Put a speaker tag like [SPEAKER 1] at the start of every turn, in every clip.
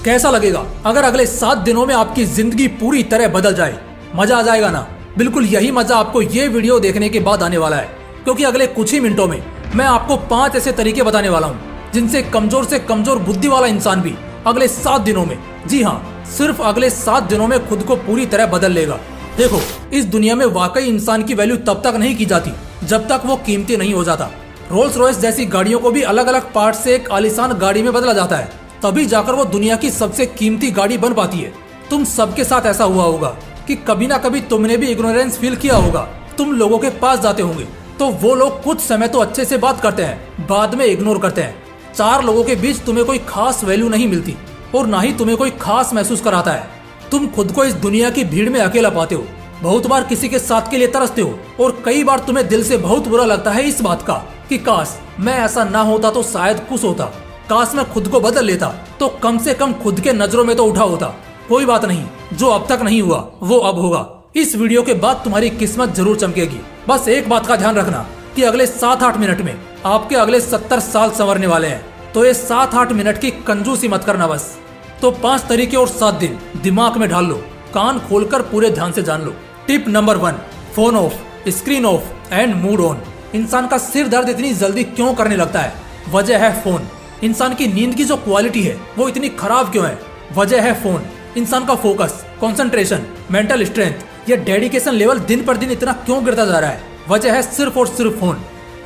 [SPEAKER 1] कैसा लगेगा अगर अगले 7 दिनों में आपकी जिंदगी पूरी तरह बदल जाए? मजा आ जाएगा ना? बिल्कुल यही मजा आपको ये वीडियो देखने के बाद आने वाला है, क्योंकि अगले कुछ ही मिनटों में मैं आपको 5 ऐसे तरीके बताने वाला हूँ जिनसे कमजोर से कमजोर बुद्धि वाला इंसान भी अगले 7 दिनों में, जी हाँ, सिर्फ अगले 7 दिनों में खुद को पूरी तरह बदल लेगा। देखो, इस दुनिया में वाकई इंसान की वैल्यू तब तक नहीं की जाती जब तक वो कीमती नहीं हो जाता। रोल्स रॉयस जैसी गाड़ियों को भी अलग अलग पार्ट से एक आलीशान गाड़ी में बदला जाता है, तभी जाकर वो दुनिया की सबसे कीमती गाड़ी बन पाती है। तुम सबके साथ ऐसा हुआ होगा कि कभी ना कभी तुमने भी इग्नोरेंस फील किया होगा। तुम लोगों के पास जाते होंगे तो वो लोग कुछ समय तो अच्छे से बात करते हैं, बाद में इग्नोर करते हैं। 4 लोगों के बीच तुम्हें कोई खास वैल्यू नहीं मिलती और ना ही तुम्हें कोई खास महसूस कराता है। तुम खुद को इस दुनिया की भीड़ में अकेला पाते हो, बहुत बार किसी के साथ के लिए तरसते हो और कई बार तुम्हें दिल से बहुत बुरा लगता है इस बात का कि काश मैं ऐसा ना होता तो शायद खुश होता, काश मैं खुद को बदल लेता तो कम से कम खुद के नजरों में तो उठा होता। कोई बात नहीं, जो अब तक नहीं हुआ वो अब होगा। इस वीडियो के बाद तुम्हारी किस्मत जरूर चमकेगी। बस एक बात का ध्यान रखना कि अगले 7-8 मिनट में आपके अगले 70 साल संवरने वाले हैं, तो ये 7-8 मिनट की कंजूसी मत करना बस। तो 5 तरीके और 7 दिन दिमाग में ढाल लो, कान खोलकर पूरे ध्यान से जान लो। Tip number 1, phone off, screen off and mood on. इंसान का सिर दर्द इतनी जल्दी क्यों करने लगता है? वजह है फोन। इंसान की नींद की जो क्वालिटी है वो इतनी खराब क्यों है? वजह है फोन। इंसान का फोकस, कंसंट्रेशन, मेंटल स्ट्रेंथ या डेडिकेशन लेवल दिन पर दिन इतना क्यों गिरता जा रहा है? वजह है सिर्फ और सिर्फ फोन।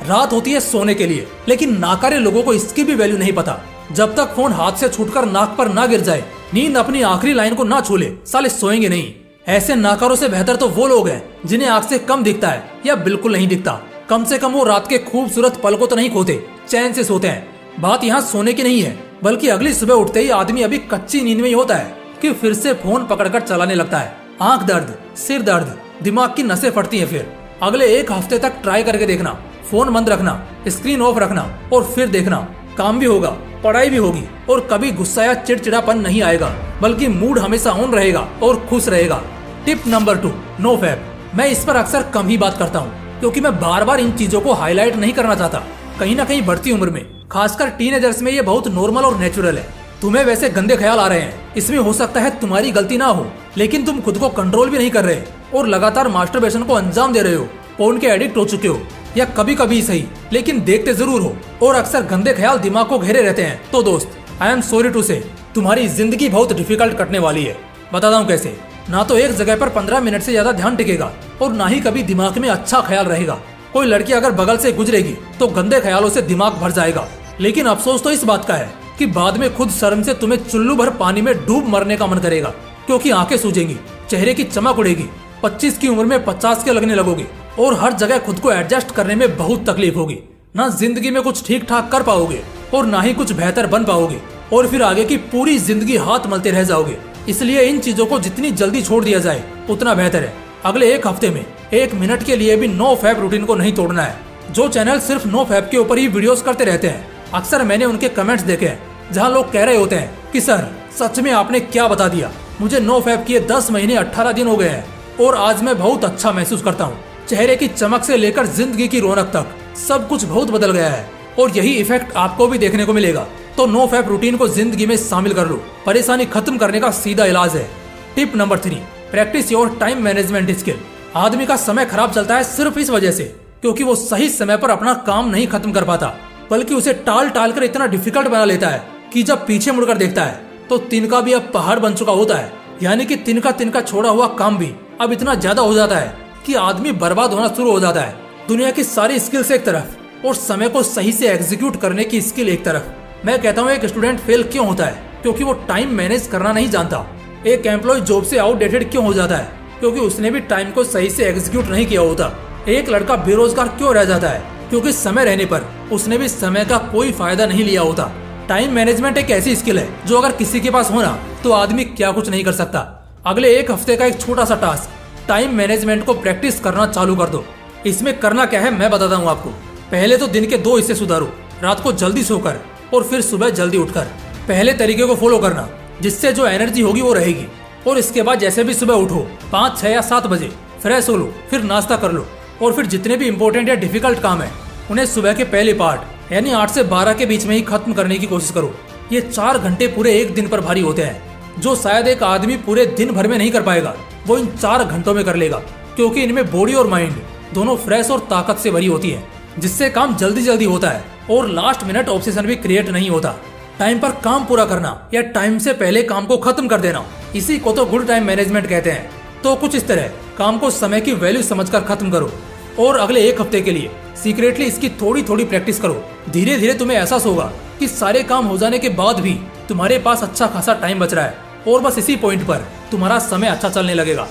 [SPEAKER 1] रात होती है सोने के लिए, लेकिन नाकारे लोगों को इसकी भी वैल्यू नहीं पता। जब तक फोन हाथ से छूटकर नाक पर ना गिर जाए, नींद अपनी आखिरी लाइन को ना छू ले, साले सोएंगे नहीं। ऐसे नाकारों से बेहतर तो वो लोग हैं जिन्हें आंख से कम दिखता है या बिल्कुल नहीं दिखता। कम से कम वो रात के खूबसूरत पल को तो नहीं खोते, चैन से सोते हैं। बात यहाँ सोने की नहीं है, बल्कि अगली सुबह उठते ही आदमी अभी कच्ची नींद में ही होता है कि फिर से फोन पकड़कर चलाने लगता है। आंख दर्द, सिर दर्द, दिमाग की नसें फटती हैं। फिर अगले 1 हफ्ते तक ट्राई करके देखना, फोन बंद रखना, स्क्रीन ऑफ रखना और फिर देखना। काम भी होगा, पढ़ाई भी होगी और कभी गुस्सा या चिड़चिड़ापन नहीं आएगा, बल्कि मूड हमेशा ऑन रहेगा और खुश रहेगा। Tip number 2, no fap. मैं इस पर अक्सर कम ही बात करता हूँ क्योंकि मैं बार बार इन चीजों को हाईलाइट नहीं करना चाहता। कहीं ना कहीं बढ़ती उम्र में, खासकर टीनेजर्स में, ये बहुत नॉर्मल और नेचुरल है। तुम्हें वैसे गंदे ख्याल आ रहे हैं, इसमें हो सकता है तुम्हारी गलती ना हो, लेकिन तुम खुद को कंट्रोल भी नहीं कर रहे और लगातार मास्टरबेशन को अंजाम दे रहे हो, फोन के एडिक्ट हो चुके हो, या कभी कभी सही लेकिन देखते जरूर हो और अक्सर गंदे ख्याल दिमाग को घेरे रहते हैं। तो दोस्त, आई एम सॉरी टू से, तुम्हारी जिंदगी बहुत डिफिकल्ट कटने वाली है। बताता हूँ कैसे। ना तो एक जगह पर 15 मिनट से ज्यादा ध्यान टिकेगा और ना ही कभी दिमाग में अच्छा ख्याल रहेगा। कोई लड़की अगर बगल से गुजरेगी तो गंदे ख्यालों से दिमाग भर जाएगा, लेकिन अफसोस तो इस बात का है कि बाद में खुद शर्म से तुम्हें चुल्लू भर पानी में डूब मरने का मन करेगा, क्योंकि आंखें सूजेंगी, चेहरे की चमक उड़ेगी, 25 की उम्र में 50 के लगने लगोगे और हर जगह खुद को एडजस्ट करने में बहुत तकलीफ होगी। ना जिंदगी में कुछ ठीक ठाक कर पाओगे और ना ही कुछ बेहतर बन पाओगे और फिर आगे की पूरी जिंदगी हाथ मलते रह जाओगे। इसलिए इन चीजों को जितनी जल्दी छोड़ दिया जाए उतना बेहतर है। अगले 1 हफ्ते में 1 मिनट के लिए भी नो फैप रूटीन को नहीं तोड़ना है। जो चैनल सिर्फ नो फैप के ऊपर ही वीडियोस करते रहते हैं, अक्सर मैंने उनके कमेंट्स देखे हैं जहाँ लोग कह रहे होते हैं कि सर सच में आपने क्या बता दिया, मुझे नो फैप किए 10 महीने 18 दिन हो गए हैं और आज मैं बहुत अच्छा महसूस करता हूँ। चेहरे की चमक से लेकर जिंदगी की रौनक तक सब कुछ बहुत बदल गया है और यही इफेक्ट आपको भी देखने को मिलेगा। तो नो फैप रूटीन को जिंदगी में शामिल कर लो, परेशानी खत्म करने का सीधा इलाज है। Tip number 3, practice your time management skill. आदमी का समय खराब चलता है सिर्फ इस वजह से क्योंकि वो सही समय पर अपना काम नहीं खत्म कर पाता, बल्कि उसे टाल टाल कर इतना डिफिकल्ट बना लेता है कि जब पीछे मुड़कर देखता है तो तिनका भी अब पहाड़ बन चुका होता है। यानी कि तिनका तिनका छोड़ा हुआ काम भी अब इतना ज्यादा हो जाता है कि आदमी बर्बाद होना शुरू हो जाता है। दुनिया की सारी स्किल्स एक तरफ और समय को सही से एग्जीक्यूट करने की स्किल एक तरफ। मैं कहता हूँ एक स्टूडेंट फेल क्यों होता है? क्योंकि वो टाइम मैनेज करना नहीं जानता। एक एम्प्लॉय जॉब से आउटडेटेड क्यों हो जाता है? क्योंकि उसने भी टाइम को सही से एग्जीक्यूट नहीं किया होता। एक लड़का बेरोजगार क्यों रह जाता है? क्योंकि समय रहने पर उसने भी समय का कोई फायदा नहीं लिया होता। टाइम मैनेजमेंट एक ऐसी स्किल है जो अगर किसी के पास होना तो आदमी क्या कुछ नहीं कर सकता। अगले 1 हफ्ते का एक छोटा सा टास्क, टाइम मैनेजमेंट को प्रैक्टिस करना चालू कर दो। इसमें करना क्या है मैं बताता हूँ आपको। पहले तो दिन के 2 हिस्से सुधारो, रात को जल्दी सोकर और फिर सुबह जल्दी उठकर। पहले तरीके को फॉलो करना, जिससे जो एनर्जी होगी वो रहेगी। और इसके बाद जैसे भी सुबह उठो 5, 6 या 7 बजे फ्रेश हो लो, फिर नाश्ता कर लो और फिर जितने भी इंपॉर्टेंट या डिफिकल्ट काम है उन्हें सुबह के पहले पार्ट यानी 8 से 12 के बीच में ही खत्म करने की कोशिश करो। ये 4 घंटे पूरे एक दिन पर भारी होते हैं, जो शायद एक आदमी पूरे दिन भर में नहीं कर पाएगा, वो इन 4 घंटों में कर लेगा, क्योंकि इनमें बॉडी और माइंड दोनों फ्रेश और ताकत से भरी होती है, जिससे काम जल्दी जल्दी होता है और लास्ट मिनट ऑब्सेशन भी क्रिएट नहीं होता। टाइम पर काम पूरा करना या टाइम से पहले काम को खत्म कर देना, इसी को तो गुड टाइम मैनेजमेंट कहते हैं। तो कुछ इस तरह काम को समय की वैल्यू समझकर खत्म करो और अगले एक हफ्ते के लिए सीक्रेटली इसकी थोड़ी थोड़ी प्रैक्टिस करो। धीरे धीरे तुम्हें एहसास होगा कि सारे काम हो जाने के बाद भी तुम्हारे पास अच्छा खासा टाइम बच रहा है और बस इसी पॉइंट पर तुम्हारा समय अच्छा चलने लगेगा।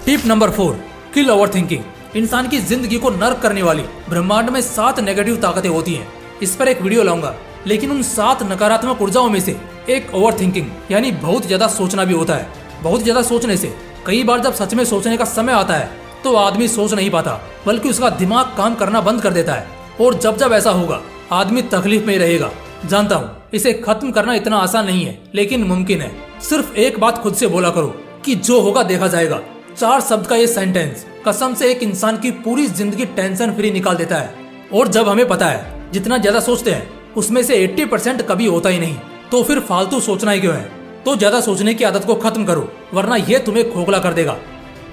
[SPEAKER 1] टिप नंबर 4, किल ओवर थिंकिंग। इंसान की जिंदगी को नर्क करने वाली ब्रह्मांड में 7 नेगेटिव ताकतें होती हैं। इस पर एक वीडियो लाऊंगा, लेकिन उन 7 नकारात्मक ऊर्जाओं में से एक ओवर थिंकिंग यानी बहुत ज्यादा सोचना भी होता है। बहुत ज्यादा सोचने से कई बार जब सच में सोचने का समय आता है तो आदमी सोच नहीं पाता, बल्कि उसका दिमाग काम करना बंद कर देता है, और जब जब ऐसा होगा आदमी तकलीफ में रहेगा। जानता हूँ इसे खत्म करना इतना आसान नहीं है, लेकिन मुमकिन है। सिर्फ एक बात खुद से बोला करो कि जो होगा देखा जाएगा। 4 शब्द का ये सेंटेंस कसम से एक इंसान की पूरी जिंदगी टेंशन फ्री निकाल देता है। और जब हमें पता है जितना ज्यादा सोचते हैं उसमें से 80% कभी होता ही नहीं, तो फिर फालतू सोचना ही क्यों है। तो ज्यादा सोचने की आदत को खत्म करो, वरना ये तुम्हें खोखला कर देगा।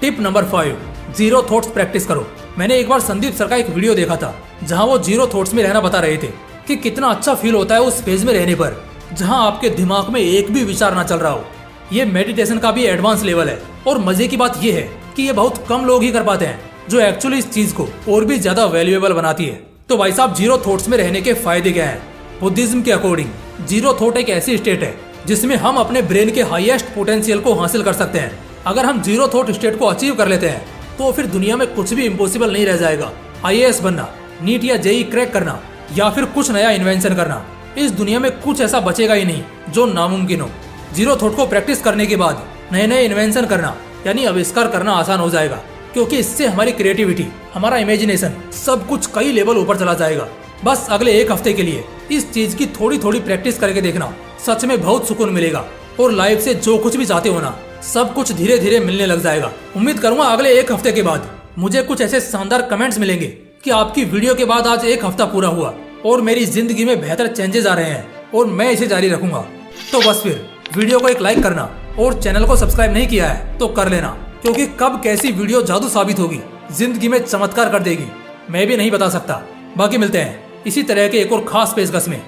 [SPEAKER 1] Tip number 5, zero thoughts practice करो। मैंने एक बार संदीप सर का एक वीडियो देखा था जहां वो जीरो थॉट्स में रहना बता रहे थे कि कितना अच्छा फील होता है उस फेज में रहने पर जहां आपके दिमाग में एक भी विचार ना चल रहा हो। ये मेडिटेशन का भी एडवांस लेवल है, और मजे की बात ये है कि ये बहुत कम लोग ही कर पाते हैं, जो एक्चुअली इस चीज को और भी ज्यादा वैल्यूएबल बनाती है। तो भाई साहब, जीरो थॉट्स में रहने के फायदे क्या हैं? बुद्धिज्म के अकॉर्डिंग जीरो थॉट एक ऐसी स्टेट है जिसमें हम अपने ब्रेन के हाईएस्ट पोटेंशियल को हासिल कर सकते हैं। अगर हम जीरो थॉट स्टेट को अचीव कर लेते हैं तो फिर दुनिया में कुछ भी इम्पॉसिबल नहीं रह जाएगा। IAS बनना, नीट या जेई क्रैक करना, या फिर कुछ नया इन्वेंशन करना, इस दुनिया में कुछ ऐसा बचेगा ही नहीं जो नामुमकिन हो। जीरो थॉट को प्रैक्टिस करने के बाद नए नए इन्वेंशन करना यानी आविष्कार करना आसान हो जाएगा, क्योंकि इससे हमारी क्रिएटिविटी, हमारा इमेजिनेशन, सब कुछ कई लेवल ऊपर चला जाएगा। बस अगले एक हफ्ते के लिए इस चीज की थोड़ी थोड़ी प्रैक्टिस करके देखना, सच में बहुत सुकून मिलेगा और लाइफ से जो कुछ भी चाहते हो ना, सब कुछ धीरे धीरे मिलने लग जाएगा। उम्मीद करूंगा अगले एक हफ्ते के बाद मुझे कुछ ऐसे शानदार कमेंट्स मिलेंगे कि आपकी वीडियो के बाद आज एक हफ्ता पूरा हुआ और मेरी जिंदगी में बेहतर चेंजेस आ रहे हैं, और मैं इसे जारी रखूंगा। तो बस फिर वीडियो को एक लाइक करना, और चैनल को सब्सक्राइब नहीं किया है तो कर लेना, क्योंकि कब कैसी वीडियो जादू साबित होगी, जिंदगी में चमत्कार कर देगी, मैं भी नहीं बता सकता। बाकी मिलते हैं इसी तरह के एक और खास पेशकश में।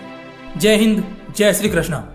[SPEAKER 1] जय हिंद, जय श्री कृष्णा।